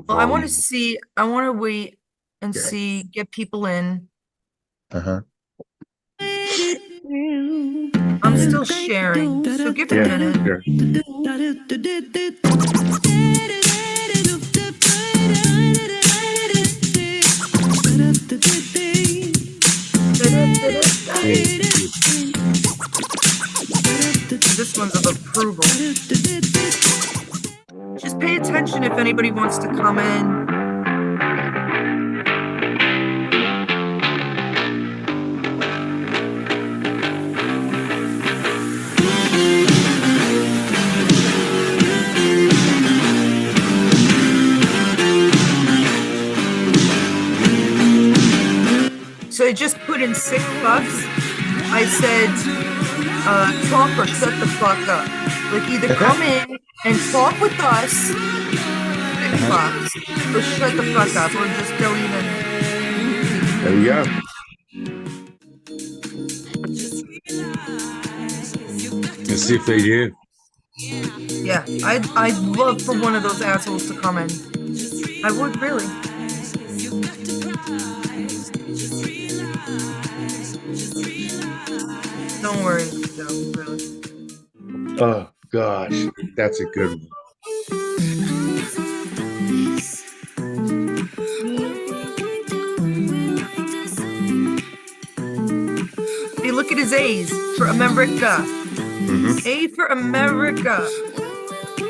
Well, I want to volume. see, I want to wait and Yeah. see, get people in. Uh-huh. I'm Yeah. still sharing, so give it a Yeah. minute. Sure. Hey, This one's of approval. Just pay attention if anybody wants to come in. So I just put in $6. I said, talk or shut the fuck up. Like either come in and talk with us, uh-huh. $6, or shut the fuck up, or just don't even. There we go. Let's see if they do. Yeah, I'd love for one of those assholes to come in. I would really. Don't worry, Joe, really. Oh gosh, that's a good one. Hey, look at his A's for America. Mm-hmm. A for America.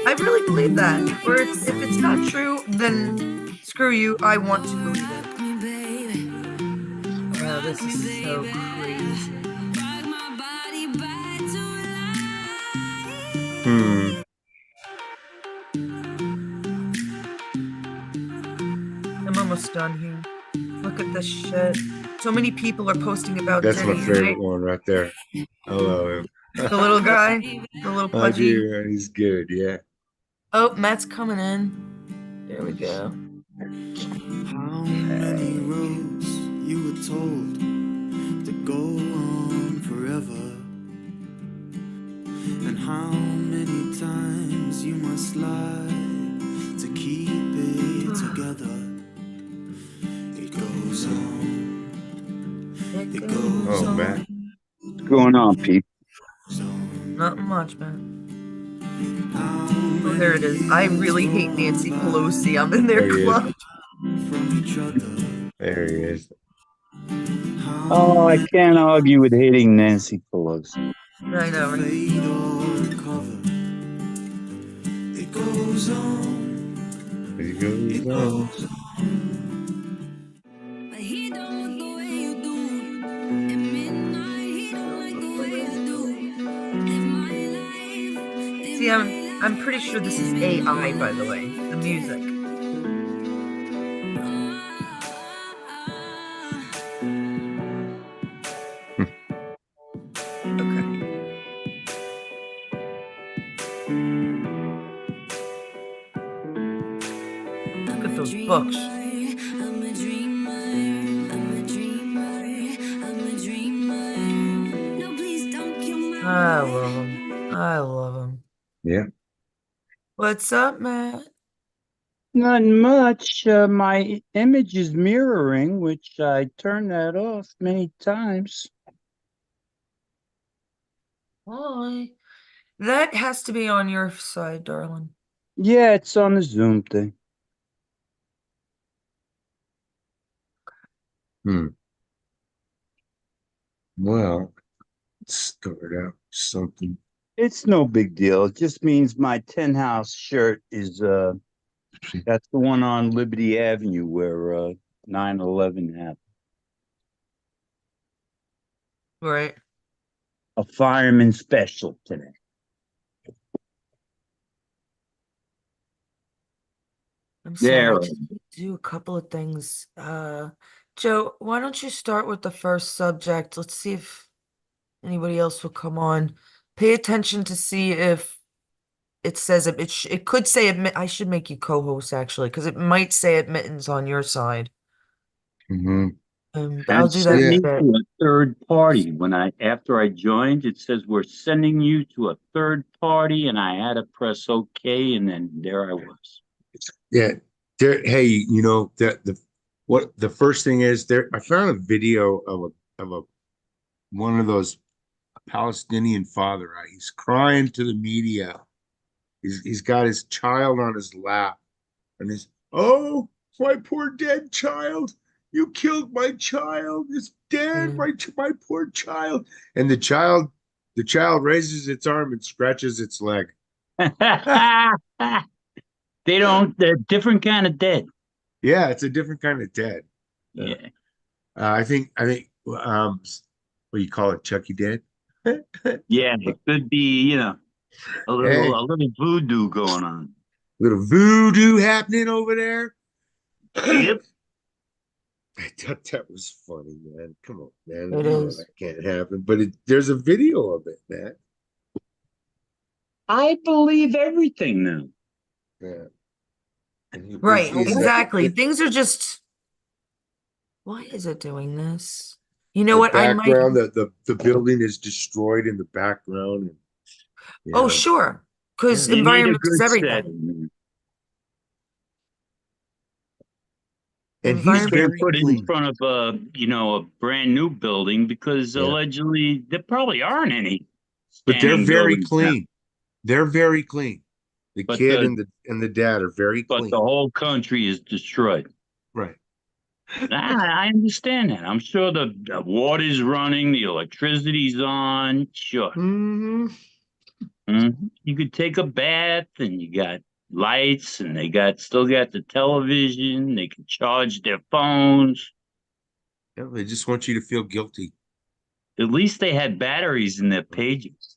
I really believe that. Or if it's not true, then screw you. I want to believe it. Wow, this is so crazy. Hmm. I'm almost done here. Look at this shit. So many people are posting about That's my Diddy, favorite right? one right there. I love him. The little guy, the little I pudgy. do. He's good. Yeah. Oh, Matt's coming in. There we go. How many roads you were told to go on forever, and how many times you must lie to keep it together. It goes on. It goes Oh, on. Matt. What's going on, Pete? Not much, man. Oh, there it is. I really hate Nancy Pelosi. I'm in their There he is. club. From each other. There he is. Oh, I can't argue with hating Nancy Pelosi. I know, right? Fade or recover. It goes on. He goes on. But he don't look the way you do. At midnight, he don't like the way I do. Live my life. See, I'm pretty sure this is AI, by the way, the music. Okay. Look at those books. I'm a dreamer. I'm a dreamer. I'm a dreamer. No, please don't kill my I love him. I love him. Yeah. What's up, Matt? Not much. My image is mirroring, which I turned that off many times. Hi. That has to be on your side, darling. Yeah, it's on the Zoom thing. Hmm. Well, let's start out with something. It's no big deal. It just means my 10 house shirt is that's the one on Liberty Avenue where 9/11 happened. Right. A fireman special today. I'm sorry. There. I just need to do a couple of things. Joe, why don't you start with the first subject? Let's see if anybody else will come on. Pay attention to see if it says it could say admit. I should make you co-host actually, because it might say admittance on your side. Mm-hmm. But I'll And do that send in a me bit. to a third party. After I joined, it says we're sending you to a third party, and I had to press OK, and then there I was. Yeah. There, hey, you know that the first thing is there. I found a video of a one of those Palestinian father. Right? He's crying to the media. He's got his child on his lap, and he's, oh, my poor dead child. You killed my child. It's dead. Yeah. My poor child. And the child raises its arm and scratches its leg. They don't, they're different kind of dead. Yeah, it's a different kind of dead. Yeah. I think what you call it, Chucky dead. Yeah, it could be, Hey, a little voodoo going on. little voodoo happening over there. Yep. I thought that was funny, man. Come on, man. It You know is. that can't happen, but there's a video of it, man. I believe everything now. Yeah. And Right, that exactly. Things are just, why is it doing this? You know the what? I might, background, the building is destroyed in the background, and you oh, know, sure, because yeah. They need a environment is good everything. setting. And he's You can't Environment. very put it in clean. front of a brand new building because Yeah, allegedly there probably aren't any but they're standing very buildings now. clean. They're very clean. The But kid the and the dad are very but the clean. whole country is destroyed. Right. I understand that. I'm sure the water's running, the electricity's on. Sure. Hmm. You could take a bath and you got lights and they still got the television. They can charge their phones. Yeah, they just want you to feel guilty. At least they had batteries in their pages.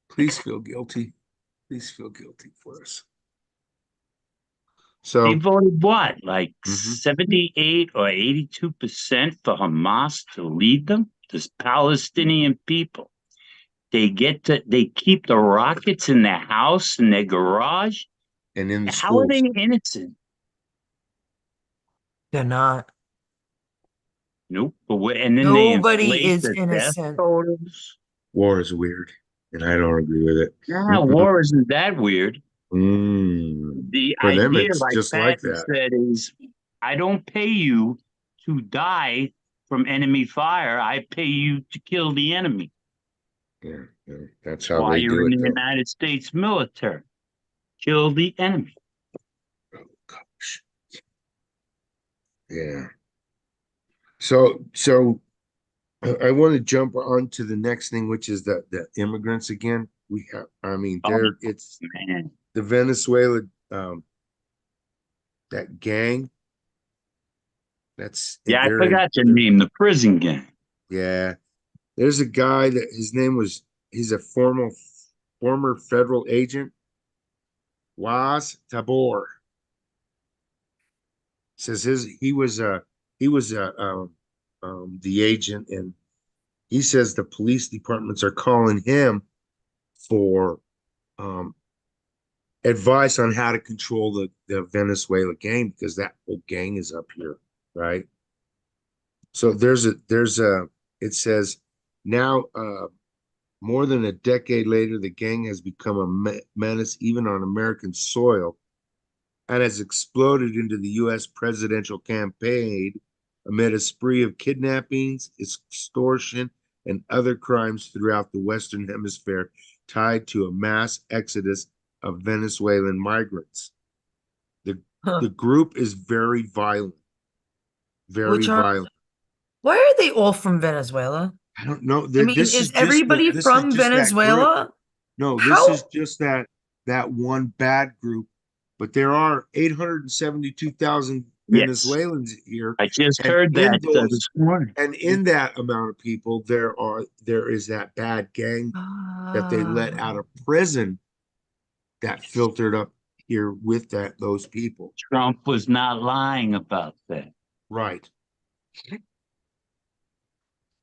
Please feel guilty. Please feel guilty for us. They So, voted what, like mhm. 78 or 82% for Hamas to lead them? This Palestinian people. They keep the rockets in their house, in their garage. And in the How are they schools, innocent? They're not. Nope. And then they Nobody inflate is the death innocent. totals. war is weird, and I don't agree with it. Nah, Mm-mm. war isn't that weird. The For them, idea, it's like just like Patton that. said, is I don't pay you to die from enemy fire. I pay you to kill the enemy. Yeah, yeah, that's how While they you're do in it, the though. United States military, kill the enemy. Oh, gosh. Yeah. So I want to jump on to the next thing, which is the immigrants again. We have, I mean, Oh it's man, the Venezuela, that gang. yeah, I They're in, forgot your name. The prison gang. yeah. There's a guy that his name was, he's a former federal agent, Was Tabor. Says he was the agent, and he says the police departments are calling him for um advice on how to control the Venezuela gang, because that whole gang is up here, right? So there's a it says now, more than a decade later, the gang has become a menace even on American soil and has exploded into the U.S. presidential campaign amid a spree of kidnappings, extortion, and other crimes throughout the Western Hemisphere tied to a mass exodus of Venezuelan migrants. The, Huh. the group is very violent, very Which are, violent. why are they all from Venezuela? I don't know. I mean, is everybody This is from just that group. Venezuela? No, this is How? just that one bad group. But there are 872,000 Yes, Venezuelans here, I just and heard in that those this morning. and in that amount of people, there is that bad gang that they let out Ah, of prison that filtered up here with those people. Trump was not lying about that. Right,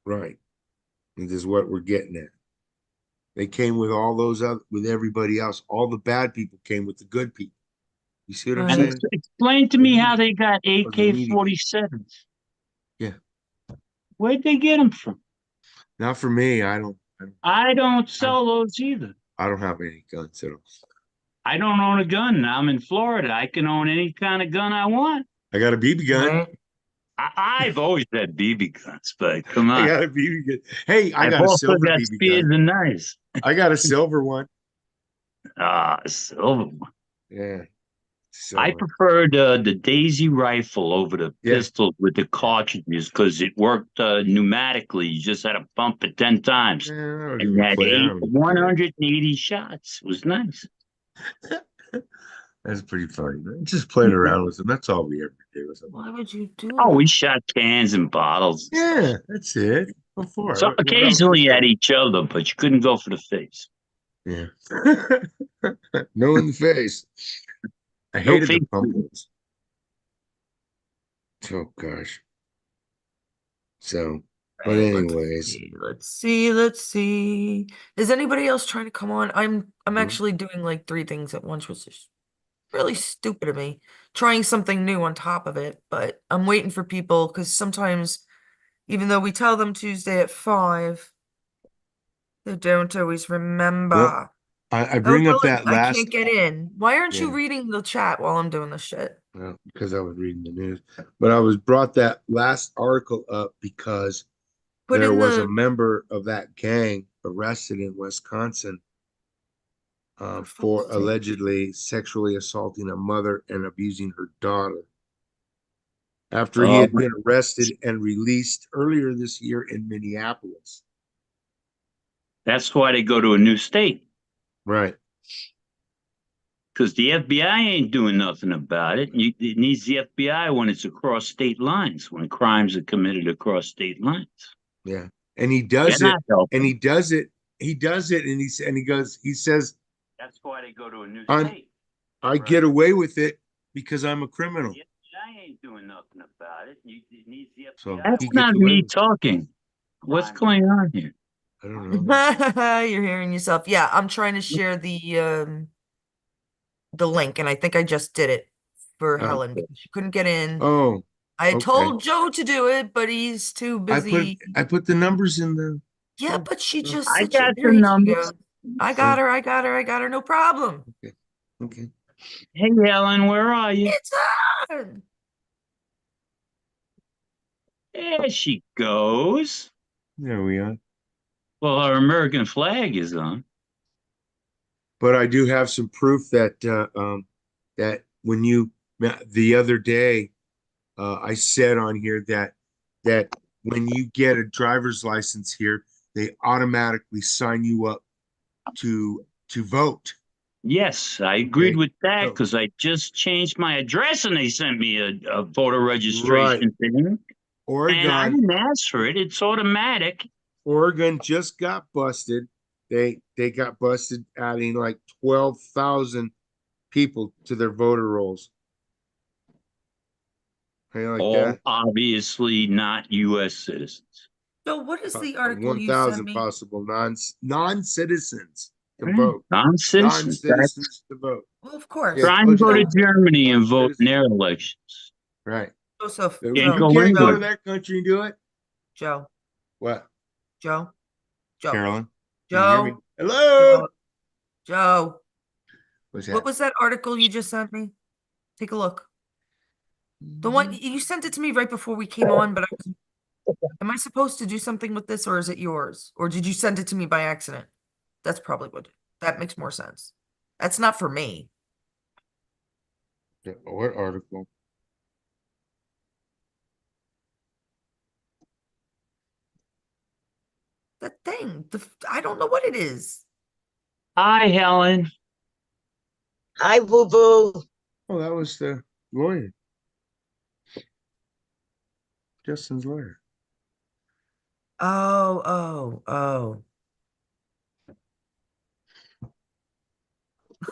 right. And this is what we're getting at. They came with all those other with everybody else. All the bad people came with the good people. You see what I'm And right. saying? explain to The me how media they got or the media. AK-47s. Yeah. Where'd they get them from? Not for me. I don't I, sell those either. I don't have any guns at all. I don't own a gun. I'm in Florida. I can own any kind of gun I want. I got a BB gun. Right? I've always had BB guns, but come I on. got a BB gun. Hey, I I've got a also silver got BB spears gun. and knives. I got a silver one. Silver one. Yeah, I silver. preferred the Daisy rifle over the Yeah. pistols with the cartridges because it worked pneumatically. You just had to pump it 10 times. Yeah, I don't And even had play. I don't even do 180 shots. It was nice. that. That's pretty funny. Man. Just playing around with them. That's all we ever do. With them. Why would you do Oh, we that? shot cans and bottles. And Yeah, stuff. that's it. Before. So What else is occasionally there? at each other, but you couldn't go for the face. Yeah. No in the face. I No hated the face. pumpkins. Oh gosh. So, but Right, anyways, let's see. Is anybody else trying to come on? I'm Mhm. actually doing like three things at once, which is really stupid of me. Trying something new on top of it, but I'm waiting for people because sometimes, even though we tell them Tuesday at 5, they don't always well, remember. I Oh, bring up Helen, that I can't last, get in. Why aren't you yeah, reading the chat while I'm doing this shit? well, because I was reading the news, but I was brought that last article up because Put there in was a the member of that gang arrested in Wisconsin for for fuck's sake. allegedly sexually assaulting a mother and abusing her daughter after he Oh, had been arrested and released earlier this year in Minneapolis. that's why they go to a new state. Right. Because the FBI ain't doing nothing about it. It needs the FBI when it's across state lines, when crimes are committed across state lines. Yeah. And he They're does it, not and helping. he does it, and he says, That's why they go to a new I'm state. I get away with it because I'm a criminal. The FBI ain't doing nothing about it. It needs the So FBI. That's he gets not away me with it. talking. What's going on here? I don't know. You're hearing yourself. Yeah, I'm trying to share the link, and I think I just did it for Oh, Helen because she couldn't get in. oh, I had okay. told Joe to do it, but he's too busy. I put the numbers in the Yeah, but she just I said she, got the there she numbers. goes. I got her, I got her, I got her, no problem. okay. Okay. Hey, Helen, where are you? It's on. There she goes. There we are. Well, our American flag is on. But I do have some proof that that when you the other day I said on here that when you get a driver's license here, they automatically sign you up to vote. Yes, I agreed Okay. with that So, because I just changed my address and they sent me a voter right. registration thing. And I Oregon, didn't ask for it. It's automatic. Oregon just got busted. They got busted adding like 12,000 people to their voter rolls. How you like All that? obviously not U.S. citizens. So what is the article you sent 1,000 me? possible non-citizens to Right. vote. Non-citizens. That's Non-citizens to vote. Well, of course. Yeah, try and told you go that to was Germany and vote in non-citizens. their elections. Right. Joseph, So Can't you Joe, go can't go anywhere. to that country and do it? Joe, What? Joe, Joe, Carolyn, can you hear me? Joe, Hello? Joe, Joe. What's What that? was that article you just sent me? Take a look. The one you sent it to me right before we came on, but am I supposed to do something with this or is it yours? Or did you send it to me by accident? That's probably what that makes more sense. That's not for me. What article? That thing, I don't know what it is. Hi, Helen. Hi, Boo Boo. Oh, that was the lawyer. Justin's lawyer. Oh.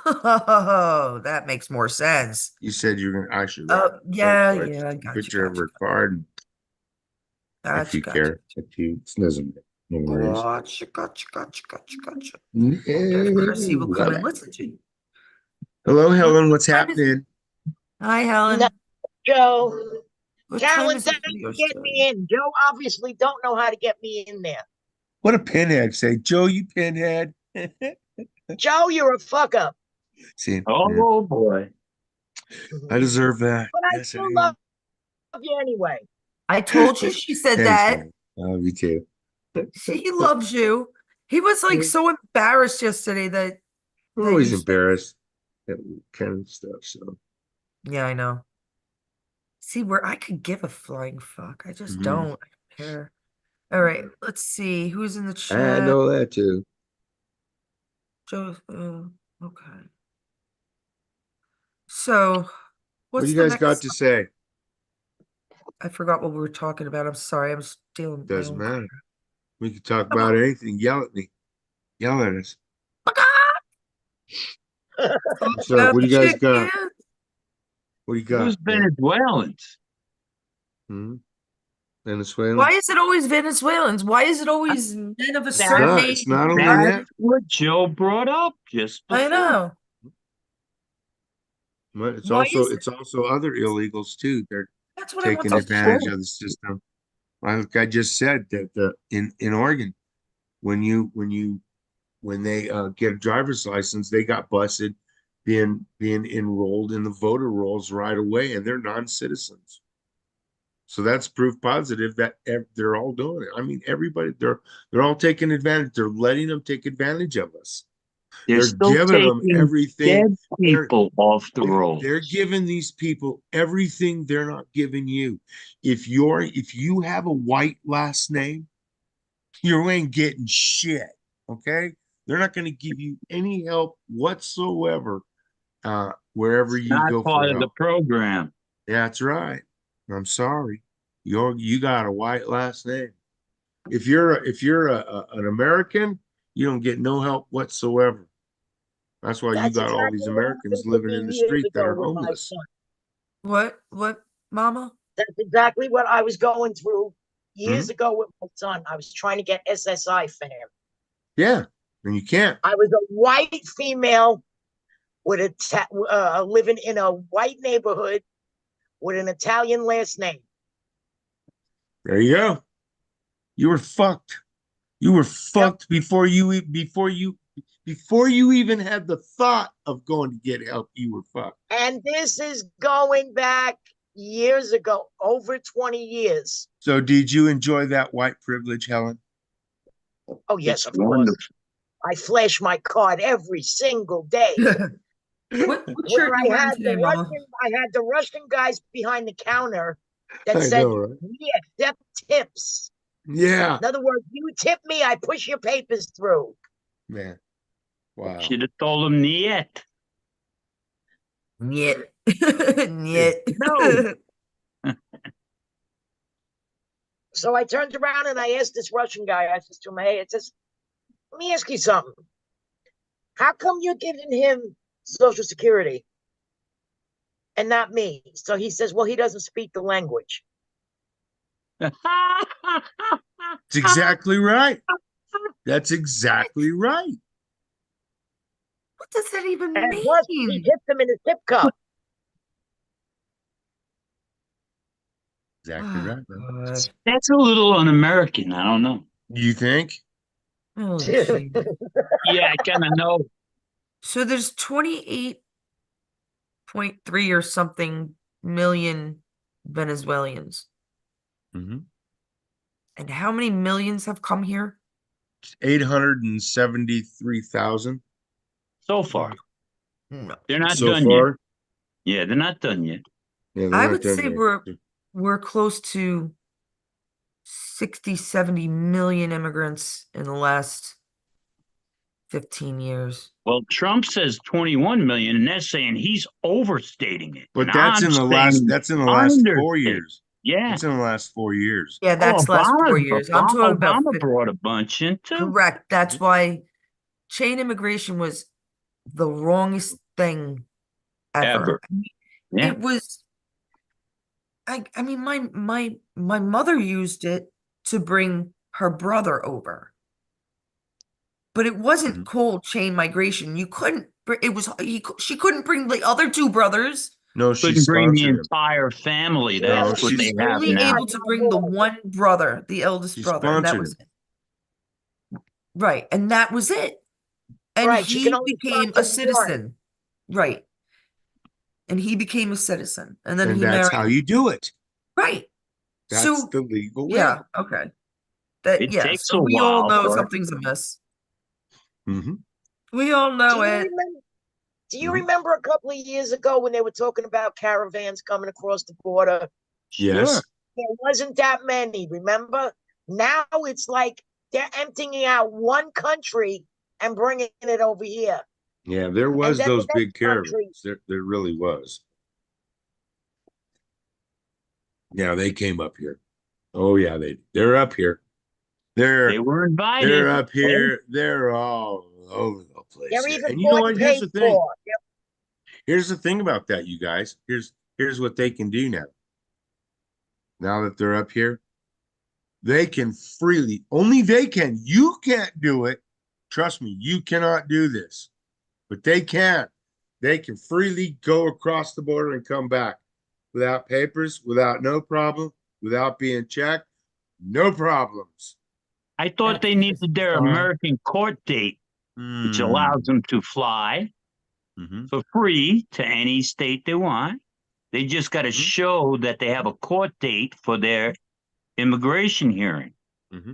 Oh, that makes more sense. You said you were gonna, I should write Oh, it. yeah, So I yeah, took a picture of her gotcha. card. If you Gotcha. care, if you, it doesn't, no worries. Gotcha. If Chrissy will come Love and it. listen to you. Hello, What Helen. What's time is it? happening? Hi, No, Helen. Joe. What time Talent is it doesn't for your get story? me in. Joe obviously don't know how to get me in there. What a pinhead say. Joe, you pinhead. Joe, you're a fuck up. See, yeah, Oh boy. I deserve that. But I Yes, I still do. love you anyway. I told you she said Thanks, that. man. I love you too. She loves you. He was like so embarrassed yesterday that I'm that always you said, embarrassed at kind of stuff. So, yeah, I know. See, where I could give a flying fuck. I just mhm. don't. I don't care. All right, let's see who's in the I chat. know that too. Joe, okay. So, What do what's you the guys got next? to say? I forgot what we were talking about. I'm sorry. I'm stealing my Doesn't own. matter. We can talk Come about anything. Yell at me. Yell at us. Talk What's up? about What do the you guys chick, got? man. What do you Who's got, man? Venezuelans? Hmm? Why Venezuelan? is it always Venezuelans? Why is it always men of a It's certain That's not. age? It's not only that's that. what Joe brought up just I before. know. But it's Why also is it? it's also other illegals too. They're That's what I want taking to Of advantage course. of the system. Like I just said that in Oregon, when they get a driver's license, they got busted being enrolled in the voter rolls right away, and they're non-citizens. So that's proof positive that they're all doing it. I mean, everybody they're all taking advantage. They're letting them take advantage of us. They're They're still giving them taking everything. dead They're people off the they're rolls. giving these people everything they're not giving you. If you have a white last name, you ain't getting shit. Okay? They're not going to give you any help whatsoever wherever It's you not go for part of the help. program. That's right. I'm sorry. You got a white last name. If you're an American, you don't get no help whatsoever. That's why you That's got all these exactly what Americans happened to living me in the years street that ago are with my homeless. son. what, Mama? That's exactly what I was going through years Hmm? ago with my son. I was trying to get SSI for him. Yeah, and you can't. I was a white female with living in a white neighborhood with an Italian last name. There you go. You were fucked. You were Yep. fucked before you even had the thought of going to get help. You were fucked. And this is going back years ago, over 20 years. So, did you enjoy that white privilege, Helen? Oh, yes, It's of course. wonderful. I flash my card every single day. What Where shirt you I wearing had today, Mama? the Russian guys behind the counter that I said, know, right? "We accept tips." Yeah, In other words, you tip me, I push your papers through. man. Wow. Should have told him niet. Niet. Yeah. Niet. No. So I turned around and I asked this Russian guy, I said to him, "Hey, it says, let me ask you something. How come you're giving him Social Security and not me?" So he says, "Well, he doesn't speak the language." It's exactly right. That's exactly right. What does that even And plus, he mean? tipped him in his tip cup. Exactly Oh, right, man. God. That's a little un-American. I don't know. You think? Oh, gee. Yeah, I kind of know. So there's 28.3 or something million Venezuelans. Mhm. And how many millions have come here? 873,000 So far, No. they're not so done yet. far. Yeah, they're not done yet. Yeah, they're I not would done say yet. we're close to 60, 70 million immigrants in the last 15 years. Well, Trump says 21 million, and they're saying he's overstating it. But And I'm saying that's in the last 4 understating. years. Yeah. That's in the last 4 years. Yeah, Oh, that's last 4 years. I'm talking about Obama brought a bunch in too. correct. That's why chain immigration was the wrongest thing ever. Ever. Yeah. It was I mean my mother used it to bring her brother over. But it wasn't Mhm. called chain migration. You couldn't it was she couldn't bring the other two brothers. No, she Couldn't bring the sponsored him. entire family. Yeah, No, That's but what She she was they she's have only now. able to bring the one brother, the eldest she brother, and that sponsored was him. it. Right, and that was it. And right. She can he only became a sponsor one. citizen. Right. And he became a citizen. And then And he that's married. how you do it. Right. That's So, the legal way. yeah, okay. That, It yeah, takes so a we all while, know but something's amiss. Hmm. We all Do know you it. remember? Do you Mhm. remember a couple of years ago when they were talking about caravans coming across the border? Yes. sure. There wasn't that many, remember? Now it's like they're emptying out one country and bringing it over here. Yeah, there And was then the those big next country, caravans. There really was. Yeah, they came up here. Oh yeah, they're up here. They were They're invited. up Hey, here. They're all over the place they're here. even And you know bought what? and Here's paid the thing. for. Here's the thing about that, you guys. Here's what they can do now. Now that they're up here, they can freely, only they can. You can't do it. Trust me, you cannot do this. But they can. They can freely go across the border and come back without papers, without no problem, without being checked, no problems. I thought That's they just needed their bizarre. American court date, which allows them to fly Mm-hmm. for free to any state they want. They just got to Mhm. show that they have a court date for their immigration hearing. Mm-hmm.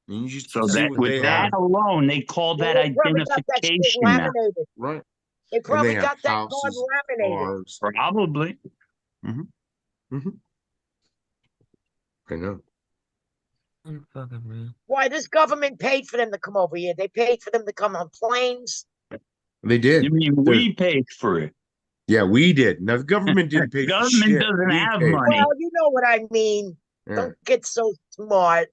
And you just So see that what with they that have. alone, they call Well, that they probably got that shit identification now. laminated. Right. They And they probably have got that card houses, laminated. cars. Probably. Mm-hmm. Mm-hmm. I know. Fucking real. Why, this government paid for them to come over here. They paid for them to come on planes. They did. You mean There's, we paid for it? yeah, we did. Now the government didn't pay for Government shit. doesn't We have paid. money. Well, you know what I mean. Yeah. Don't get so smart.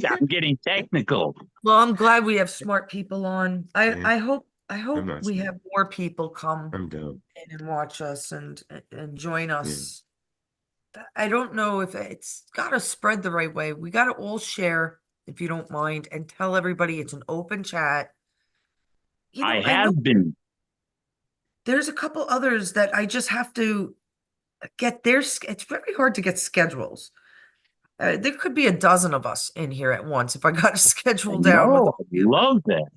I'm getting technical. Well, I'm glad we have smart people on. Yeah. I hope I'm not we smart. have more people come I'm dumb. in and watch us and join Yeah. us. I don't know if it's got to spread the right way. We got to all share, if you don't mind, and tell everybody it's an open chat. You know, I I know have been. there's a couple others that I just have to get it's very hard to get schedules. There could be a dozen of us in here at once if I got a schedule down with No, all I the other. love that.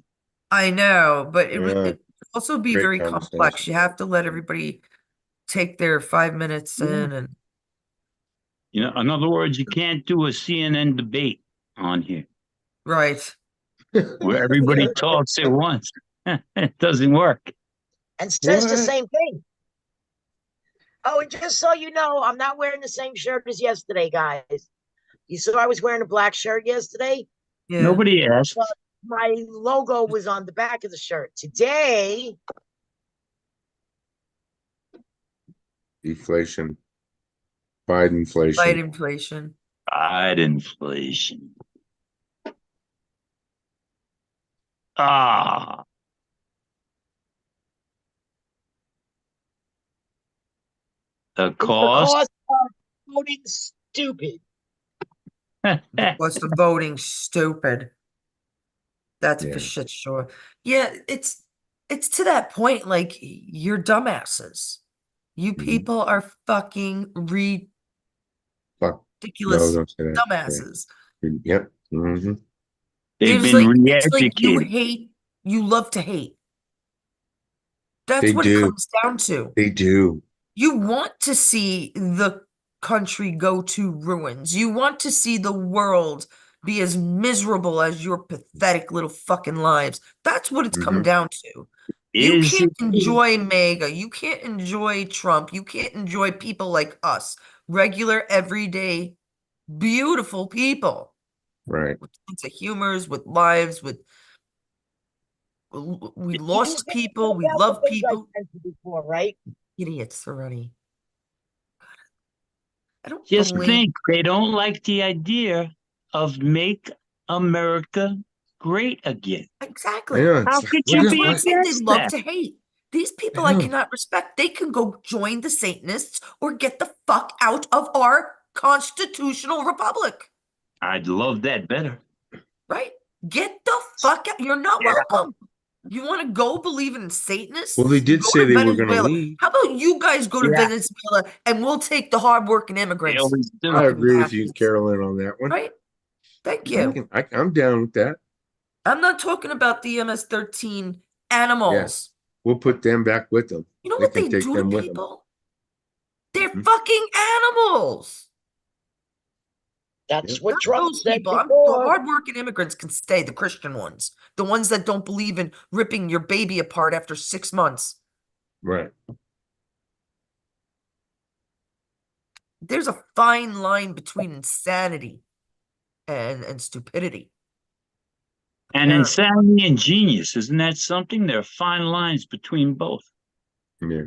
I know, but Yeah. it would also be Great very complex. conversation. You have to let everybody take their 5 minutes Yeah. in and You know, in other words, you can't do a CNN debate on here right. where everybody talks at once. It doesn't work. And says the What? same thing. Oh, and just so you know, I'm not wearing the same shirt as yesterday, guys. You saw I was wearing a black shirt yesterday. Yeah. Nobody asked. But my logo was on the back of the shirt. Today, Deflation. Fight inflation. Fight inflation. Fight inflation. Ah, the it's the cost. cost of voting stupid. The cost of voting stupid. That's Yeah. for shit sure. Yeah, it's to that point, like you're dumbasses. You Mhm. people are fucking Fuck. ridiculous No, don't say that. dumbasses. Yeah. Yep. Mm-hmm. They've It's been like you re-educated. hate, you love to hate. That's They what it do. comes down to. They do. You want to see the country go to ruins. You want to see the world be as miserable as your pathetic little fucking lives. That's what it's come Mhm. down to. You Is can't enjoy MAGA. You can't enjoy Trump. You can't enjoy people like us, regular, everyday, beautiful people Right. with sense of humors, with lives, with we You lost said people, we about the love things I people. sent you before, right? Idiots already. I don't just blame. think they don't like the idea of make America great again. I Exactly. know. How It's like, could what you That's is be what I'm what? saying. They against love that? to hate. These I people I know. cannot respect. They can go join the Satanists or get the fuck out of our constitutional republic. I'd love that better. Right? Get the fuck out. You're not Get out. welcome. You want to go believe in Satanists? Well, they did Go say to they were going to Venezuela. leave. How about you guys go to Yeah. Venezuela and we'll take the hardworking They immigrants? always do. I Fucking agree with you, bastards. Carolyn, on that one. Right? Thank I you. can, I'm down with that. I'm not talking about the MS-13 Yeah. animals. We'll put them back with them. You know They what can they take do to them with them. people? They're Mhm. fucking animals. That's Yep. what Not Trump those said people. The before. hardworking immigrants can stay, the Christian ones, the ones that don't believe in ripping your baby apart after 6 months. Right. There's a fine line between insanity and stupidity. And Apparently. insanity and genius, isn't that something? There are fine lines between both. Yeah.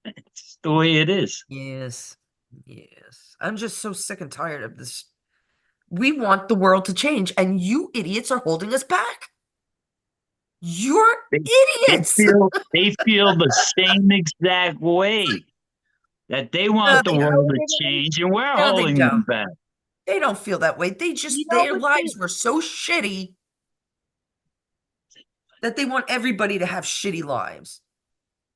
It's the way it is. Yes. Yes. I'm just so sick and tired of this. We want the world to change, and you idiots are holding us back. You're They, idiots. they feel the same exact way that they No, want the they don't. world to It is. change, and we're No, they holding them don't. back. They don't feel that way. They You just, know their what lives were so shitty that they want everybody to have shitty lives.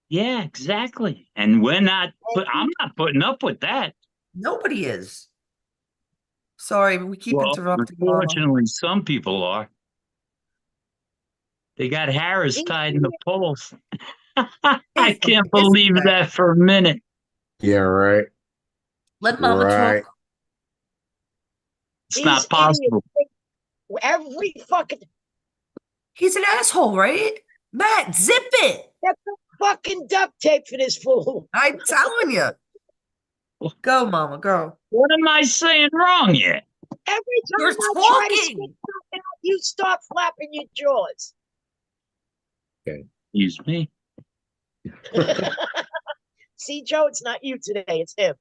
Yeah, exactly. And we're not. But I'm not putting up with that. Nobody is. Sorry, we keep Well, interrupting, Mama. unfortunately, some people are. They got Harris these tied in the idiots, polls. Hey, I for can't piss believe sake. that for a minute. Yeah, right. Let Mama Right. talk. It's these not idiots possible. think every fucking He's an asshole, right? Matt, zip it. that's the fucking duct tape for this fool. I'm telling you. Go, Mama, go. What am I saying wrong yet? Every You're time I try to stick talking. something out, you start flapping your jaws. Excuse me. See, Joe, it's not you today, it's him.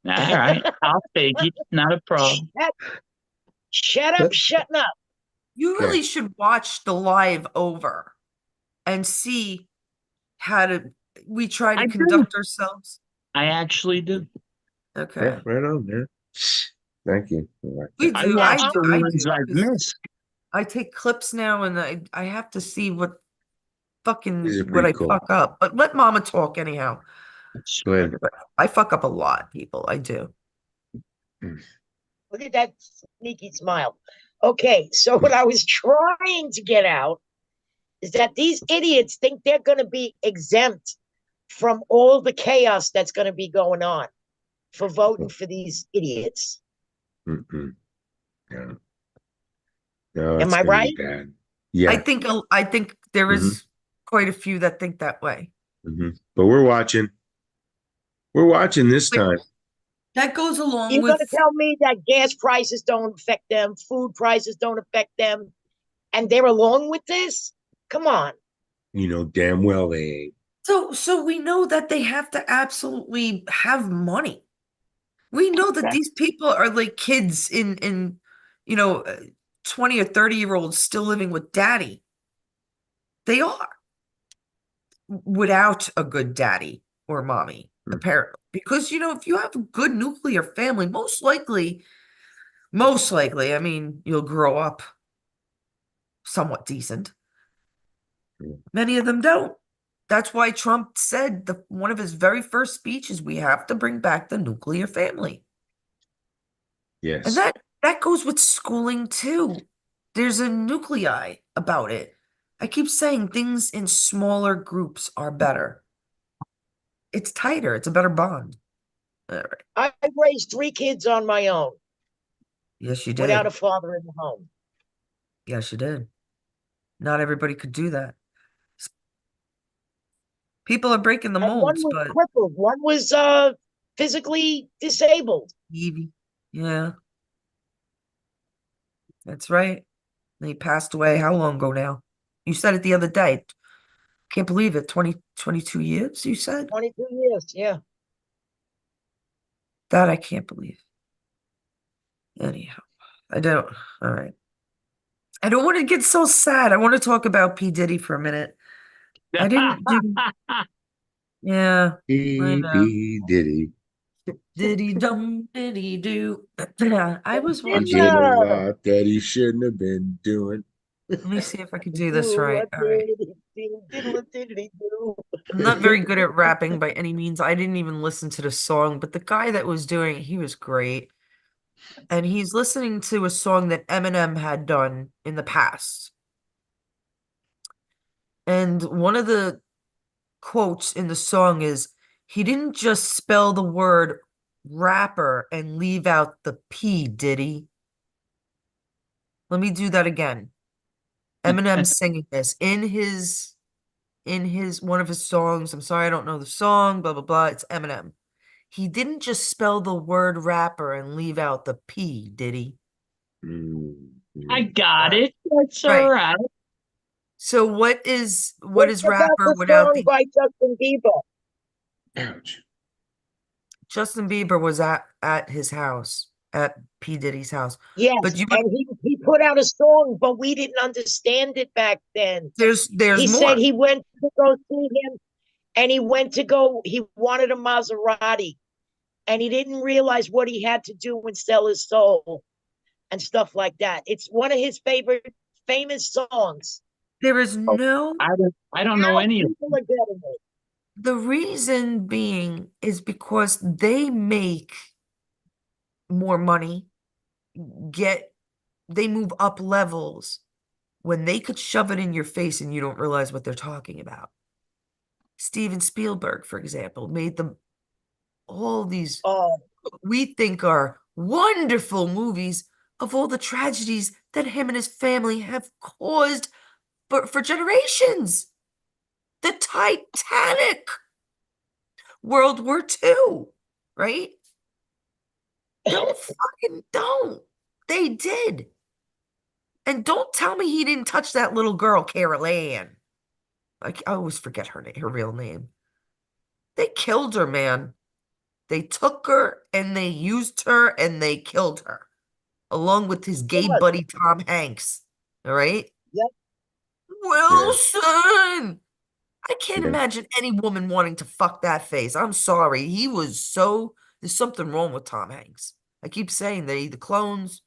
All right, I'll take it. Not a problem. Shut up, shutting up. You Okay. really should watch the live over and see how to we try to I do. conduct ourselves. I actually do. Okay. Yeah, right on there. Thank you. I like We that. I do. watch the I ones do. I've 'Cause missed. I take clips now and I have to see what These are what pretty I cool. fuck up. But let Mama talk anyhow. Go ahead. I fuck up a lot, people. I do. Look at that sneaky smile. Okay, so what I was trying to get out is that these idiots think they're going to be exempt from all the chaos that's going to be going on for voting for these idiots. Mm-mm. Yeah. No, Am it's I gonna be right? bad. Yeah. I think there Mhm. is quite a few that think that way. But we're watching. We're watching this But time. that goes along You're going to with tell me that gas prices don't affect them, food prices don't affect them, and they're along with this? Come on. You know damn well they ain't. so we know that they have to absolutely have money. We know that these people are like kids in you know 20 or 30-year-olds still living with daddy. They are without a good daddy or mommy, Hmm. apparently. Because if you have a good nuclear family, most likely, I mean, you'll grow up somewhat decent. Yeah. Many of them don't. That's why Trump said one of his very first speeches, we have to bring back the nuclear family. And Yes. that goes with schooling too. There's a nuclei about it. I keep saying things in smaller groups are better. It's tighter. It's a better bond. All right. I raised 3 kids on my own Yes, you without did. a father in the home. Yes, you did. Not everybody could do that. People are breaking the And one molds, was but crippled, one was physically disabled. Evie, yeah, that's right. He passed away how long ago now? You said it the other day. Can't believe it. 22 years, you said? 22 years, yeah. That I can't believe. Anyhow, I don't. All right. I don't want to get so sad. I want to talk about P. Diddy for a minute. I didn't do. Yeah, I know. Diddy. Diddy dum diddy do. I was He did watching. a Dinner. lot that he shouldn't have been doing. Let me see if I can do this Do right. what All right. did he do? I'm not very good at rapping by any means. I didn't even listen to the song, but the guy that was doing it, he was great. And he's listening to a song that Eminem had done in the past. And one of the quotes in the song is, he didn't just spell the word rapper and leave out the P, did he? Let me do that again. Eminem singing this in his one of his songs. I'm sorry, I don't know the song, blah blah blah. It's Eminem. He didn't just spell the word rapper and leave out the P, did he? I Mm, got it. That's all Right. right. So what What is about rapper the without song the by Justin Bieber? ouch. Justin Bieber was at his house, at P. Diddy's house. But Yes, you and he put out a song, but we didn't understand it back then. there's He said more. he went to go see him, and he wanted a Maserati, and he didn't realize what he had to do and sell his soul and stuff like that. It's one of his favorite famous songs. There is Oh, no I don't know Now any of people are getting it. the reason being is because they make more money, get they move up levels when they could shove it in your face and you don't realize what they're talking about. Steven Spielberg, for example, made them all these Oh, we think are wonderful movies of all the tragedies that him and his family have caused for generations. The Titanic, World War II, right? Don't. They did. And don't tell me he didn't touch that little girl, Carol Ann. I always forget her real name. They killed her, man. They took her and they used her and they killed her, along with his gay yes, buddy Tom Hanks. All right? yep. Yeah, Wilson! I can't yeah. imagine any woman wanting to fuck that face. I'm sorry. There's something wrong with Tom Hanks. I keep saying that the clones.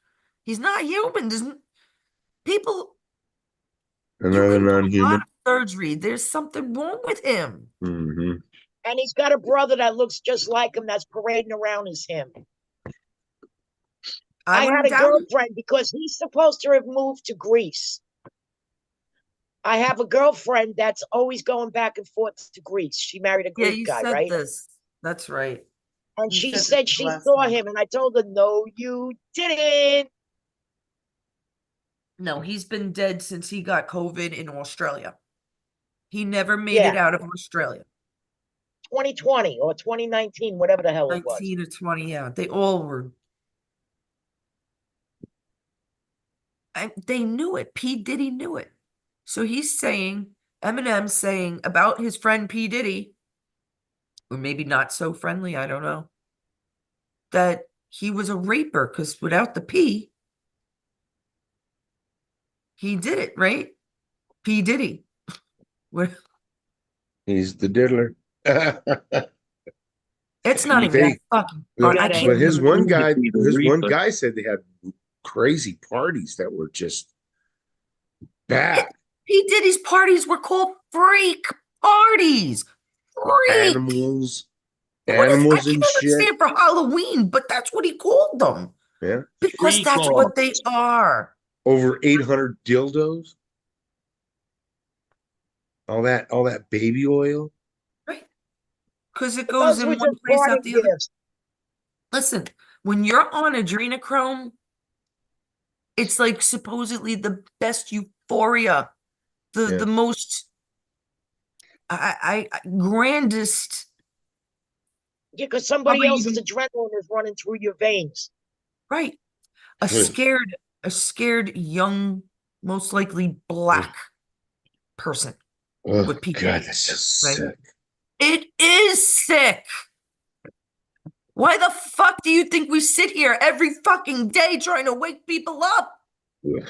He's not human. People, you Another can do a lot non-human. of surgery. There's something wrong with him. Hmm. And he's got a brother that looks just like him that's parading around as him. I I had wouldn't a doubt it. girlfriend because he's supposed to have moved to Greece. I have a girlfriend that's always going back and forth to Greece. She married a Yeah, Greek you guy, said right? this. That's right. And You she said this said the she last saw time. him, and I told her, no, you didn't. No, he's been dead since he got COVID in Australia. He never made it Yeah, out of Australia. 2020 or 2019, whatever the hell it was. 19 or 20, yeah. They all were. They knew it. P. Diddy knew it. So Eminem saying about his friend P. Diddy, or maybe not so friendly, I don't know, that he was a raper because without the P, he did it, right? P. Diddy. Where- He's the diddler. It's not you. even They, fucking fun. but I Gotta can't but have his believe one food to guy, be the his one reaper. guy said they had crazy parties that were just bad. P. Diddy's parties were called freak parties. Freak. Animals, I animals and can't shit. understand for Halloween, but that's what he called them Yeah, because Freak that's off. what they are. over 800 dildos. All that baby oil. Right. Because it But goes those in were one just place out parting the other. gifts. Listen, when you're on adrenochrome, it's like supposedly the best euphoria, Yeah. the most grandest. Yeah, because somebody Probably else's even adrenaline is running through your veins. right. A scared young, most likely black person Oh with P. God, Diddy, that's so right? sick. It is sick. Why the fuck do you think we sit here every fucking day trying to wake people up? Ugh.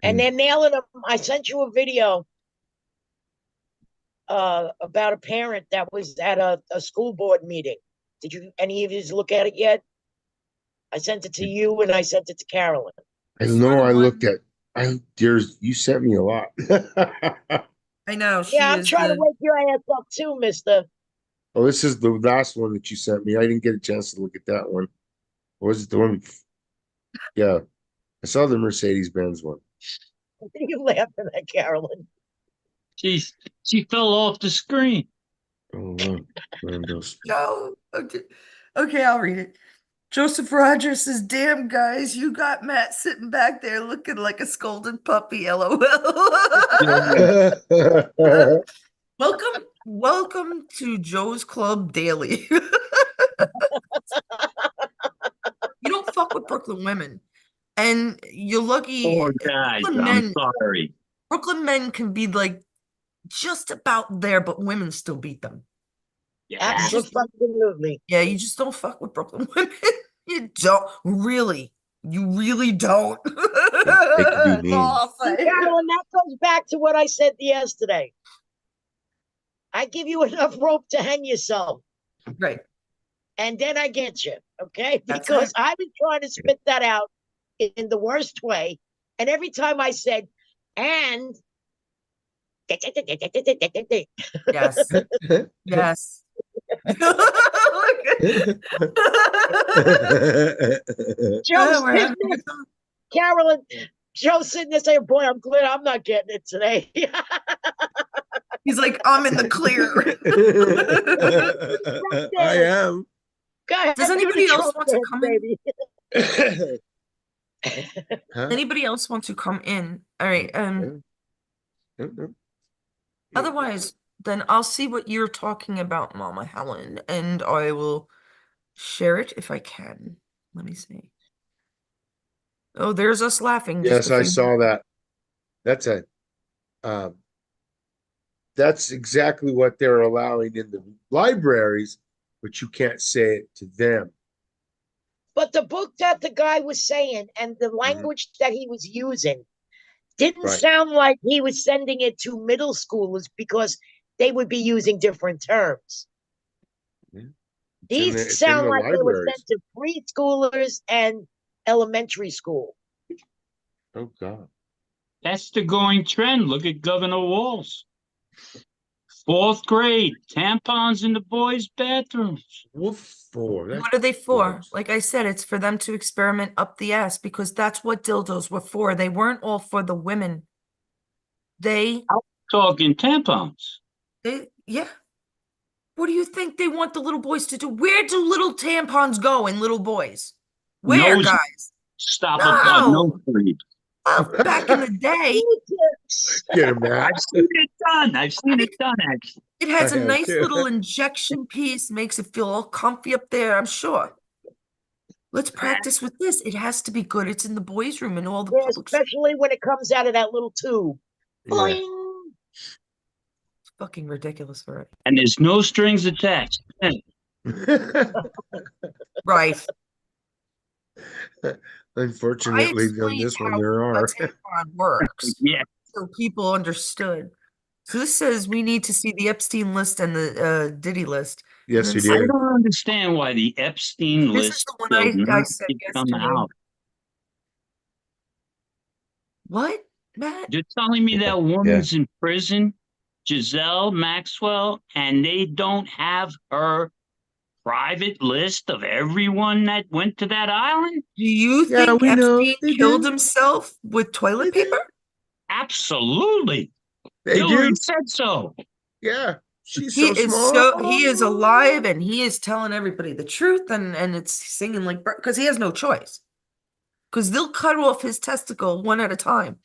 And they're nailing them. I sent you a video about a parent that was at a school board meeting. Did you any of you look at it yet? I sent it to you and I sent it to Carolyn. I Is her know the I looked one? at you sent me a lot. I know Yeah, she I'm is trying to the. wake your ass up too, mister. Oh, this is the last one that you sent me. I didn't get a chance to look at that one. Or was it the one? Yeah. I saw the Mercedes-Benz one. You laughing at Carolyn? She fell off the screen. Oh, wow. Randos. Joe, okay, I'll read it. Joseph Rogers says, "Damn guys, you got Matt sitting back there looking like a scolded puppy." LOL. Welcome to Joe's Club Daily. You don't fuck with Brooklyn women, and you're lucky. Poor guys. I'm sorry. Brooklyn men can be like just about there, but women still beat them. Yeah. Absolutely. Yeah, you just don't fuck with Brooklyn women. You don't really. You really don't. They can be mean. Carolyn, that goes back to what I said yesterday. I give you enough rope to hang yourself. Right. And then I get you, okay? That's Because it. I've been trying to spit that out in the worst way. And every time I said, and Yes. Yes. Joe's We're having a business. good time. Carolyn, Joe's sitting there saying, boy, I'm glad I'm not getting it today. He's like, I'm in the clear. I am. Go ahead, Does do anybody the else Trump want to dance, come in? baby. Huh? Anybody else want to come in? All right. Otherwise, then I'll see what you're talking about, Mama Helen, and I will share it if I can. Let me see. Oh, there's us laughing. Yes, Just a I few. saw that. That's a that's exactly what they're allowing in the libraries, but you can't say it to them. But the book that the guy was saying and the language that he was using didn't Right. sound like he was sending it to middle schoolers because they would be using different terms. Yeah. These it's in sound the like they were libraries. sent to preschoolers and elementary school. Oh God. That's the going trend. Look at Governor Walz. 4th grade, tampons in the boys' bathrooms. What for? That's What are they for? gross. Like I said, it's for them to experiment up the ass because that's what dildos were for. They weren't all for the women. They, Talking tampons. yeah. What do you think they want the little boys to do? Where do little tampons go in little boys? Where, Nose. guys? Stop No. a nosebleed. Well, back in the day, Get him, Matt. I've seen it done. I've seen it done, actually. it has I a have nice too. little injection piece, makes it feel all comfy up there, I'm sure. Let's practice with this. It has to be good. It's in the boys' room and all the Yeah, public schools. especially when it comes out of that little tube. Yeah. Boing! It's fucking ridiculous for it. And there's no strings attached. Right. Unfortunately, on explained this one how there a are. tampon works, Yeah. so people understood. So this says we need to see the Epstein list and the Diddy list. Yes, And we then I did. don't understand why the Epstein This is list the one does I not said come yesterday. out. What, Matt? You're telling me that woman's in prison, Giselle Maxwell, and they don't have her private list of everyone that went to that island? Do you Yeah, think we know. Epstein They killed do. himself with toilet They do. paper? Absolutely. They Hillary do. said so. Yeah. She's He so is smart. he is alive and he is telling everybody the truth and it's singing like because he has no choice. Because they'll cut off his testicle one at a time.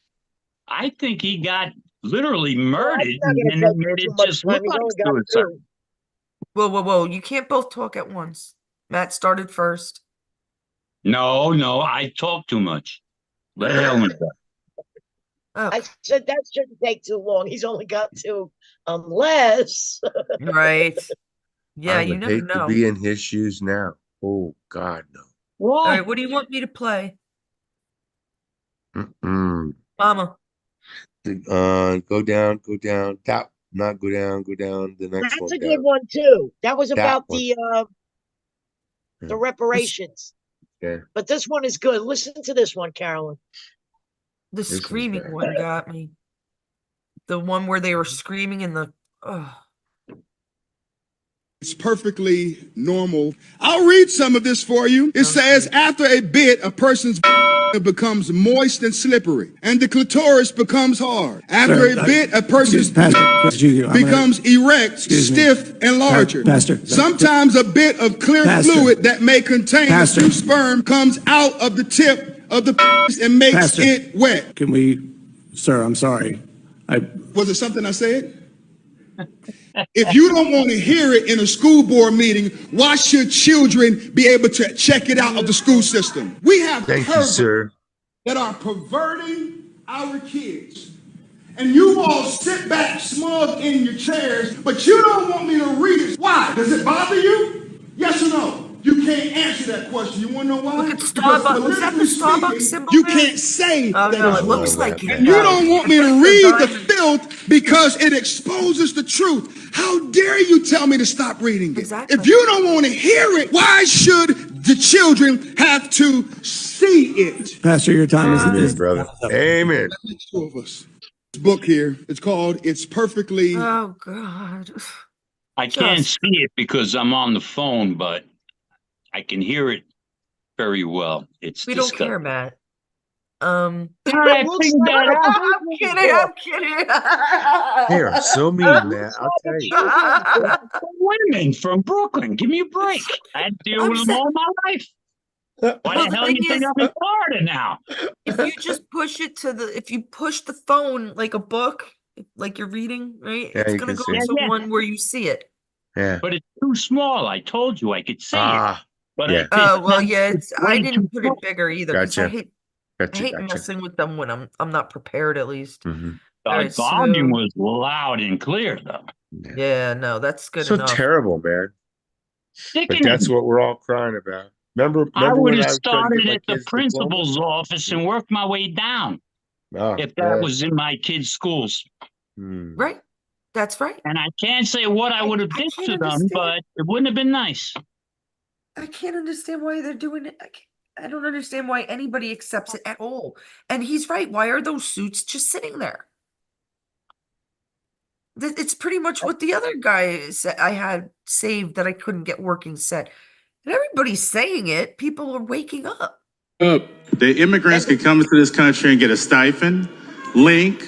I think he got literally Well, murdered that's not and going then to they take made too it much just time. look He's like only got suicide. 2. Whoa. You can't both talk at once. Matt started first. No, I talk too much. Let Helen go. Oh, I said that shouldn't take too long. He's only got 2, unless right. Yeah, I you would never hate to know. be in his shoes now. Oh God, no. All Why? right, what do you want me to play? Mm-mm. Mama. Go down. That not go down. The next that's one a down. good one too. That was That about one. the reparations. Yeah. But this one is good. Listen to this one, Carolyn. The This one's screaming bad. one got me. The one where they were screaming in the It's perfectly normal. I'll read some of this for you. It says, after a bit, a person's It becomes moist and slippery, and the clitoris becomes hard. After a bit, a person's becomes erect, stiff, and larger. Sometimes a bit of clear fluid that may contain a few sperm comes out of the tip of the penis and makes it wet. Can we, sir, I'm sorry. Was it something I said? If you don't want to hear it in a school board meeting, why should children be able to check it out of the school system? We have Thank you, perverts sir. that are perverting our kids. And you all sit back smug in your chairs, but you don't want me to read it. Why? Does it bother you? Yes or no? You can't answer that question. You want to know why? Look at Because Starbucks. Was that the politically Starbucks speaking, symbol you there? can't say Oh that no, it's it looks wrong. like it. and you don't want me to read the diamond. filth because it exposes the truth. How dare you tell me to stop reading it? Exactly. If you don't want to hear it, why should the children have to see it? Pastor, your time Amen, is brother. Amen. Two of us. This book here, it's called It's Perfectly. Oh God. I can't Just- see it because I'm on the phone, but I can hear it very well. It's We don't disgusting. care, Matt. I looks figured like that out. I'm kidding. I'm kidding. They are so mean, man. I'll tell you. Women from Brooklyn, give me a break. I had to deal I'm with them sa- all my life. Why Well, the the hell thing you think is- I'm in Florida now? If you just push it to if you push the phone like a book, like you're reading, right? Yeah, It's you gonna can go see it. to Yeah. one where you see it. Yeah. But it's too small. I told you I could see it. Ah, But yeah. Oh well, yeah. I way didn't too put small. it bigger either because I Gotcha. hate Gotcha. messing with them when I'm not prepared at least. Mhm. The Alright, volume so- was loud and clear, though. Yeah, no, that's good So enough. terrible, man. But Sickening. that's what we're all crying about. Remember I would when have I was trying to started get my at the kids' principal's office and worked my way down diploma? Oh, if that man. was in my kids' schools. Hmm. Right? That's right. And I can't say what I would have I did can't to them, understand. but it wouldn't have been nice. I can't understand why they're doing it. I don't understand why anybody accepts it at all. And he's right. Why are those suits just sitting there? It's pretty much what the other guy said I had saved that I couldn't get working said. And everybody's saying it. People are waking up. The immigrants can come into this country and get a stipend, link,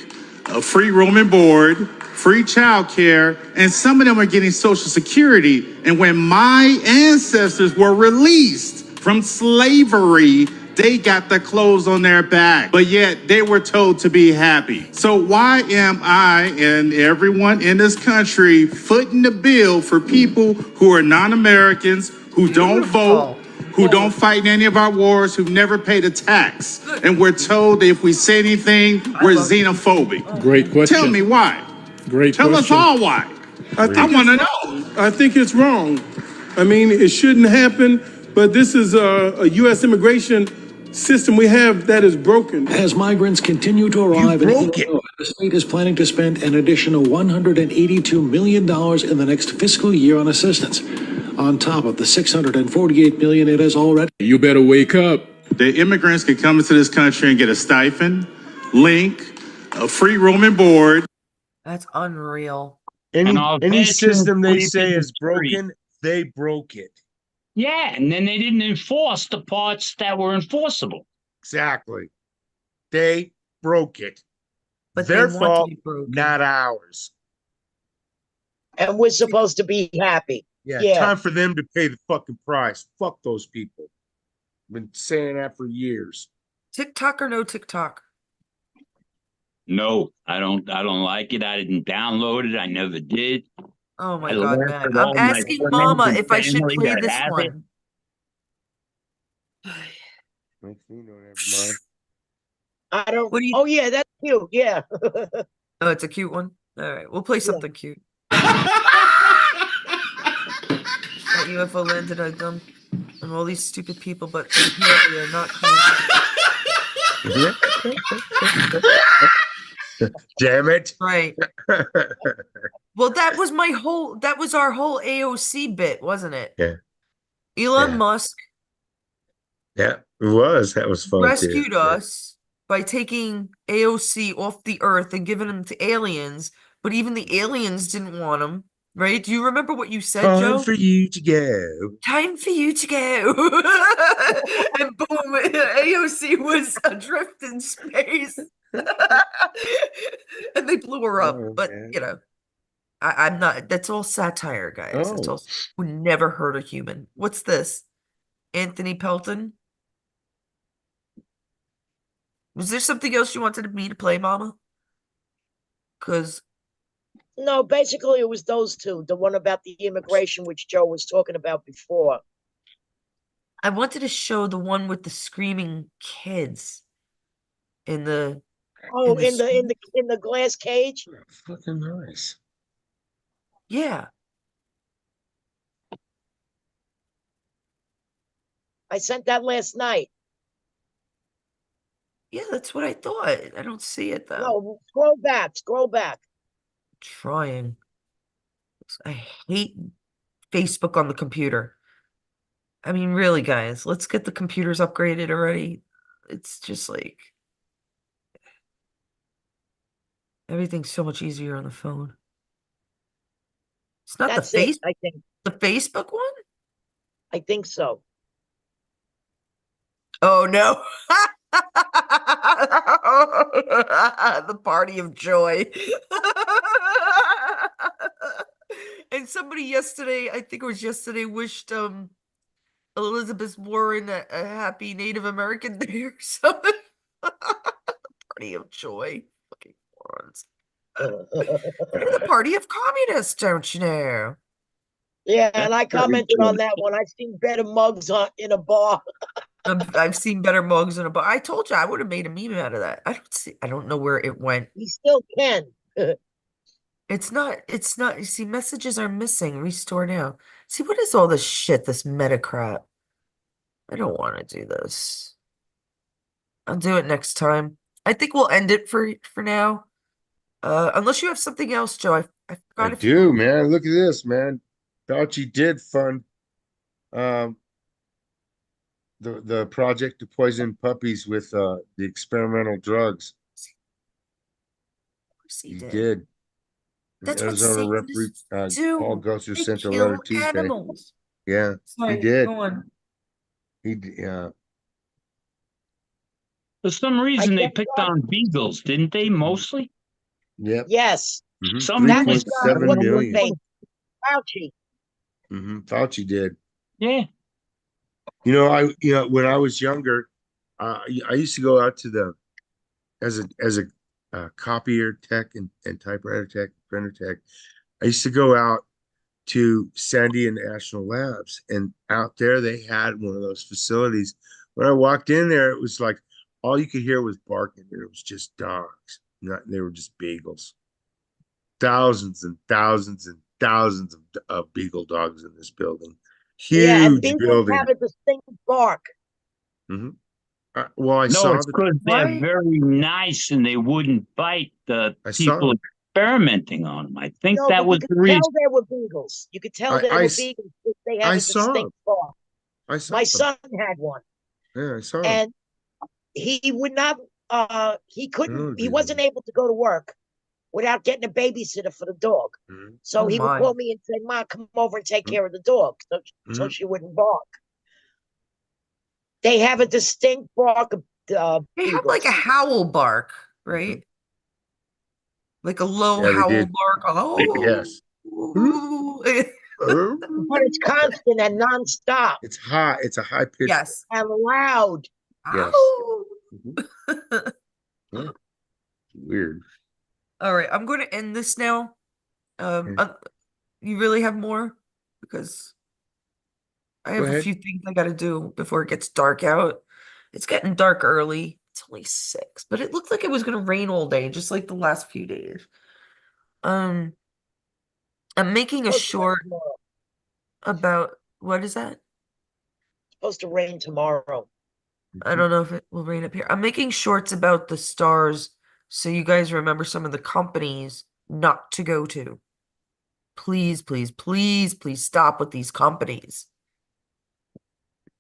a free room and board, free child care, and some of them are getting Social Security. And when my ancestors were released from slavery, they got the clothes on their back, but yet they were told to be happy. So why am I and everyone in this country footing the bill for people who are non-Americans, who don't vote, who don't fight in any of our wars, who've never paid a tax? And we're told that if we say anything, we're xenophobic. Great question. Tell me why. Great Tell us question. all why. I want to know. I think it's wrong. I mean, it shouldn't happen, but this is a U.S. immigration system we have that is broken. As migrants continue to arrive in broke it. Illinois, the state is planning to spend an additional $182 million in the next fiscal year on assistance, on top of the $648 million it has already. You better wake up. The immigrants can come into this country and get a stipend, link, a free room and board. That's unreal. Any And all any veterans system they sleep say in the is street. broken, they broke it. Yeah, and then they didn't enforce the parts that were enforceable. Exactly. They broke it. But Their they want fault, to be broken. not ours. And we're supposed to be happy. Yeah, Yeah. time for them to pay the fucking price. Fuck those people. Been saying that for years. TikTok or no TikTok? No, I don't like it. I didn't download it. I never did. Oh my I God, learned Matt. from I'm all my asking friends Mama and if I should family play that this have it. one. Never mind. I don't. What do you- Oh yeah, that's cute. Yeah. Oh, it's a cute one. All right, we'll play something cute. That UFO landed on them and all these stupid people, but apparently they're not Damn it. right. Well, that was our whole AOC bit, wasn't it? Yeah. Elon Yeah. Musk Yeah, it was. That was fun. too. rescued Yeah. us by taking AOC off the earth and giving him to aliens, but even the aliens didn't want him. right? Do you remember what you said, Time Joe? for you to go. Time for you to go. And boom, AOC was adrift in space. And they blew her up. Oh But, man. you know, I'm not, that's all satire, guys. It's Oh, all who never hurt a human. What's this? Anthony Pelton? Was there something else you wanted me to play, Mama? Because No, basically it was those two. The one about the immigration, which Joe was talking about before. I wanted to show the one with the screaming kids in the Oh, in the in the glass cage. fucking nice. yeah. I sent that last night. Yeah, that's what I thought. I don't see it though. No, scroll back. Scroll back. Trying. I hate Facebook on the computer. I mean, really, guys, let's get the computers upgraded already. It's just like everything's so much easier on the phone. It's not That's it. I think. the Facebook one? I think so. Oh no. The party of joy. And somebody yesterday, I think it was yesterday, wished Elizabeth Warren a happy Native American Day or something. Party of joy. Fucking morons. They're the party of communists, don't you know? Yeah, and I commented on that one. I've seen better mugs in a bar. I've seen better mugs in a bar. I told you I would have made a meme out of that. I don't know where it went. You still can. It's not, you see, messages are missing. Restore now. See, what is all this shit, this meta crap? I don't want to do this. I'll do it next time. I think we'll end it for now. Unless you have something else, Joe. I I forgot if do, man. Look at this, man. Fauci did fund um the project to poison puppies with the experimental drugs. Of course he He did. did. That's what Arizona referee Satanists Paul do. Gosar They sent a kill letter Tuesday. animals. Yeah, Sorry, he did. go on. Yeah. For some reason, they guess picked what? on beagles, didn't they? Mostly. Yep. Yes, Some that was reason. I done. don't What's know his what- million. name? Fauci. Fauci did. Yeah. When I was younger, I used to go out to the as a copier tech and typewriter tech, printer tech. I used to go out to Sandia National Labs, and out there they had one of those facilities. When I walked in there, it was like all you could hear was barking, and it was just dogs. They were just beagles. Thousands and thousands and thousands of beagle dogs in this building. Yeah, and Huge beagles building. have a distinct bark. Well, I No, saw it's the because they're Why? very nice and they wouldn't bite the I saw people it. experimenting on them. I think No, that but was you could the tell reason. they were beagles. You could tell I they I were s- beagles if they I had a saw distinct bark. I saw My them. son had one, Yeah, I saw them. and he would not. He couldn't. Oh, He dear. wasn't able to go to work without getting a babysitter for the dog. Mhm. So Oh he would my. call me and say, "Ma, come over and take Mhm. care of the dog," so Mhm. she wouldn't bark. They have a distinct bark of They have like beagles. a howl bark, right? Like a low Yeah, they howl did. bark. Oh, Yes. But it's constant and nonstop It's high. It's a high pitch. yes. and loud. Yes. Ow. Mhm. Yeah. Weird. All right, I'm going to end this now. Okay. You really have more? Because I Go have a ahead. few things I got to do before it gets dark out. It's getting dark early. It's only 6, but it looked like it was going to rain all day, just like the last few days. I'm making a Supposed to rain short tomorrow. about what is that? Supposed to rain tomorrow. I don't know if it will rain up here. I'm making shorts about the stars so you guys remember some of the companies not to go to. Please, please, please, please stop with these companies.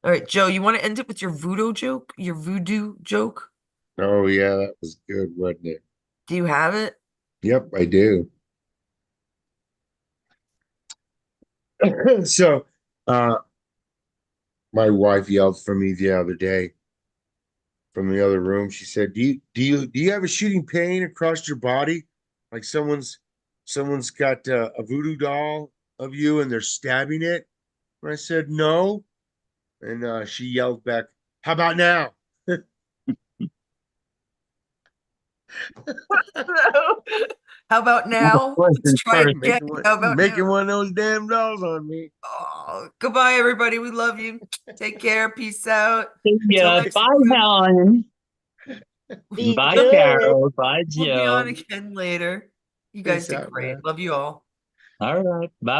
All right, Joe, you want to end it with your voodoo joke? Your voodoo joke? Oh yeah, that was good, wasn't it? Do you have it? Yep, I do. So, my wife yelled for me the other day from the other room. She said, "Do you have a shooting pain across your body, like someone's got a voodoo doll of you and they're stabbing it?" And I said, "No," and she yelled back, "How about now?" How about now? Let's Listen, try it first, again. How about Making now? one of those damn dolls on me. Oh, goodbye, everybody. We love you. Take care. Peace out. see Till ya. next Bye, time. Helen. Be Bye, good. Carol. Bye, We'll be Joe. on again later. You guys Peace did out, great. man. Love you all. All right. Bye.